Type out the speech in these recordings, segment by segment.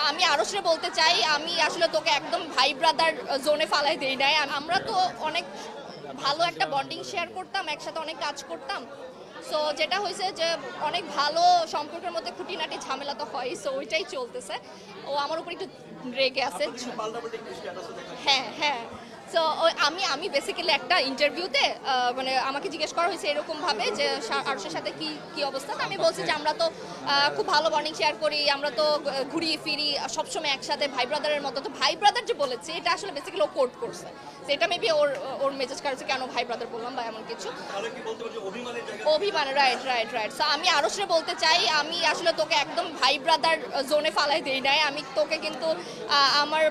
আমি আরশরে বলতে চাই, আমি আসলে তোকে একদম ভাই ব্রাদার জোনে ফালাই দেই নাই। আমরা তো অনেক ভালো একটা বন্ডিং শেয়ার করতাম, একসাথে অনেক কাজ করতাম। সো যেটা হয়েছে যে অনেক ভালো সম্পর্কের মধ্যে খুঁটিনাটি ঝামেলা তো হয়, সো ওইটাই চলতেছে। ও আমার উপর একটু রেগে আছে। হ্যাঁ হ্যাঁ। সো আমি আমি বেসিক্যালি একটা ইন্টারভিউতে মানে আমাকে জিজ্ঞেস করা হয়েছে এরকম ভাবে যে আরশের সাথে কি কি অবস্থা। তো আমি বলছি যে আমরা তো খুব ভালো বন্ডিং শেয়ার করি, আমরা তো ঘুরি ফিরি সবসময় একসাথে ভাই ব্রাদারের মতো। তো ভাই ব্রাদার যে বলেছে এটা আসলে বেসিক্যালি ও কোট করছে, সেটা মেবি ওর ওর মেসেজ কাটছে কেন ভাই ব্রাদার বললাম বা এমন কিছু। অভিমান, রাইট রাইট রাইট। সো আমি আরশরে বলতে চাই, আমি আসলে তোকে একদম ভাই ব্রাদার জোনে ফালাই দেই নাই। আমি তোকে কিন্তু আমার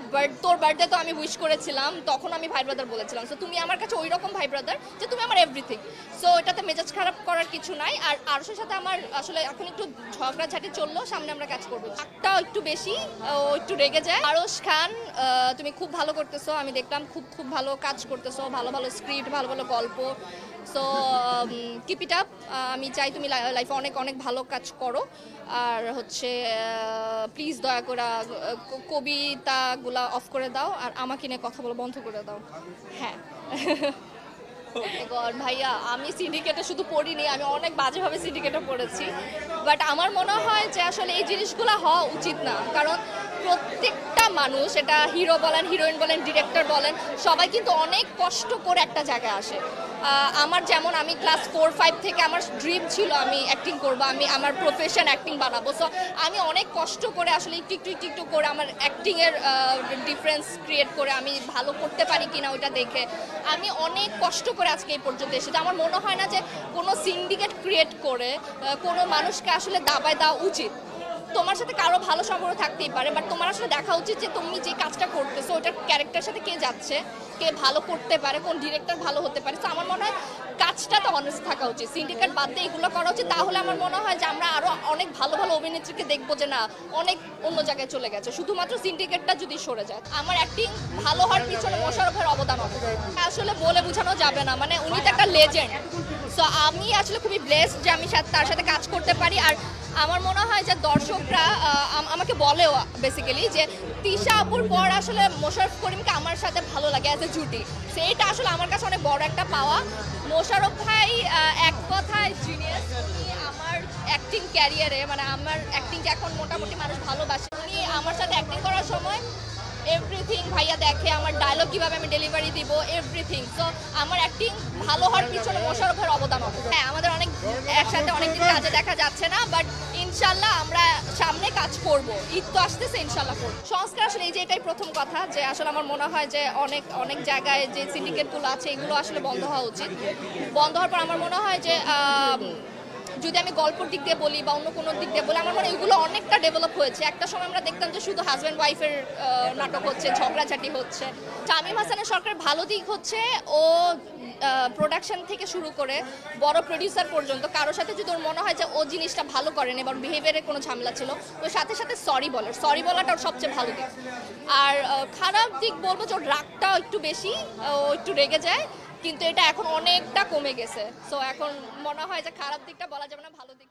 তোর বার্থডে তো আমি উইশ করেছিলাম, তখন আমি ভাই ব্রাদার বলেছিলাম। সো তুমি আমার কাছে ওই রকম ভাই ব্রাদার যে তুমি আমার এভরিথিং। সো এটাতে মেজাজ খারাপ করার কিছু নাই। আর আরশের সাথে আমার আসলে এখন একটু ঝগড়াঝাটি চললো, সামনে আমরা কাজ করবো। একটাও একটু বেশি, ও একটু রেগে যায়। আরশ খান, তুমি খুব ভালো করতেছো, আমি দেখলাম খুব খুব ভালো কাজ করতেছো, ভালো ভালো স্ক্রিপ্ট, ভালো ভালো গল্প। So keep it up. আমি চাই তুমি লাইফে অনেক অনেক ভালো কাজ করো। আর হচ্ছে প্লিজ দয়া করে কবিতাগুলা অফ করে দাও আর আমাকে নিয়ে কথা বলা বন্ধ করে দাও। হ্যাঁ। গড ভাইয়া, আমি সিন্ডিকেটে শুধু পড়িনি, আমি অনেক বাজেভাবে সিন্ডিকেটে পড়েছি। বাট আমার মনে হয় যে আসলে এই জিনিসগুলো হওয়া উচিত না, কারণ প্রত্যেকটা মানুষ, এটা হিরো বলেন, হিরোইন বলেন, ডিরেক্টর বলেন, সবাই কিন্তু অনেক কষ্ট করে একটা জায়গায় আসে। আমার যেমন আমি ক্লাস 4-5 থেকে আমার ড্রিম ছিল আমি অ্যাক্টিং করবো, আমি আমার প্রফেশন অ্যাক্টিং বানাবো। সো আমি অনেক কষ্ট করে আসলে একটু একটু একটু একটু করে আমার অ্যাক্টিংয়ের ডিফারেন্স ক্রিয়েট করে আমি ভালো করতে পারি কিনা ওইটা দেখে আমি অনেক কষ্ট করে আজকে এই পর্যন্ত এসেছি। আমার মনে হয় না যে কোনো সিন্ডিকেট ক্রিয়েট করে কোনো মানুষকে আসলে দাবায় দেওয়া উচিত। তোমার সাথে কারো ভালো সম্পর্ক থাকতেই পারে, বাট তোমার আসলে দেখা উচিত যে তুমি যে কাজটা করতেছো ওটার ক্যারেক্টার সাথে কে যাচ্ছে, কে ভালো করতে পারে, কোন ডিরেক্টর ভালো হতে পারে। তো আমার মনে হয় কাজটা তো অনেস্ট থাকা উচিত, সিন্ডিকেট বাদ দিয়ে এগুলো করা উচিত। তাহলে আমার মনে হয় যে আমরা আরো অনেক ভালো ভালো অভিনেত্রীকে দেখবো যে না অনেক অন্য জায়গায় চলে গেছে, শুধুমাত্র সিন্ডিকেটটা যদি সরে যায়। আমার অ্যাক্টিং ভালো হওয়ার পিছনে মোশাররফের অবদান আসলে বলে বোঝানো যাবে না, মানে উনি তো একটা লেজেন্ড। সো আমি আসলে খুবই ব্লেসড যে আমি তার সাথে কাজ করতে পারি। আর আমার মনে হয় যে দর্শকরা আমাকে বলেও বেসিক্যালি যে তিশা আপুর পর আসলে মোশাররফ করিমকে আমার সাথে ভালো লাগে অ্যাজ এ জুটি। সেইটা আসলে আমার কাছে অনেক বড় একটা পাওয়া। মোশাররফ ভাই এক কথায় জিনিয়াস। উনি আমার অ্যাক্টিং ক্যারিয়ারে, মানে আমার অ্যাক্টিংকে এখন মোটামুটি মানুষ ভালোবাসে। উনি আমার সাথে অ্যাক্টিং করার সময় এভরিথিং ভাইয়া দেখে, আমার ডায়লগ কীভাবে আমি ডেলিভারি দিব, এভরিথিং। সো আমার অ্যাক্টিং ভালো হওয়ার পিছনে মোশাররফের অবদান হবে। হ্যাঁ, আমাদের অনেক একসাথে অনেকদিন কাজে দেখা যাচ্ছে না, বাট ইনশাল্লাহ আমরা সামনে কাজ করব। ঈদ তো আসতেছে, ইনশাল্লাহ করব। সংস্কার আসলে এই যে এটাই প্রথম কথা যে আসলে আমার মনে হয় যে অনেক অনেক জায়গায় যে সিন্ডিকেটগুলো আছে এগুলো আসলে বন্ধ হওয়া উচিত। বন্ধ হওয়ার পর আমার মনে হয় যে যদি আমি গল্পের দিক দিয়ে বলি বা অন্য কোনো দিক দিয়ে বলি, আমার মনে হয় এগুলো অনেকটা ডেভেলপ হয়েছে। একটা সময় আমরা দেখতাম যে শুধু হাজব্যান্ড ওয়াইফের নাটক হচ্ছে, ঝগড়াঝাটি হচ্ছে। তামিম হাসানের সরকারের ভালো দিক হচ্ছে ও প্রোডাকশন থেকে শুরু করে বড় প্রডিউসার পর্যন্ত কারোর সাথে যদি ওর মনে হয় যে ও জিনিসটা ভালো করেন এবং বিহেভিয়ারের কোনো ঝামেলা ছিল, তো সাথে সাথে সরি বলাটা ওর সবচেয়ে ভালো দিক। আর খারাপ দিক বলবো যে ওর রাগটাও একটু বেশি, ও একটু রেগে যায়, কিন্তু এটা এখন অনেকটা কমে গেছে। সো এখন মনে হয় যে খারাপ দিকটা বলা যাবে না, ভালো দিক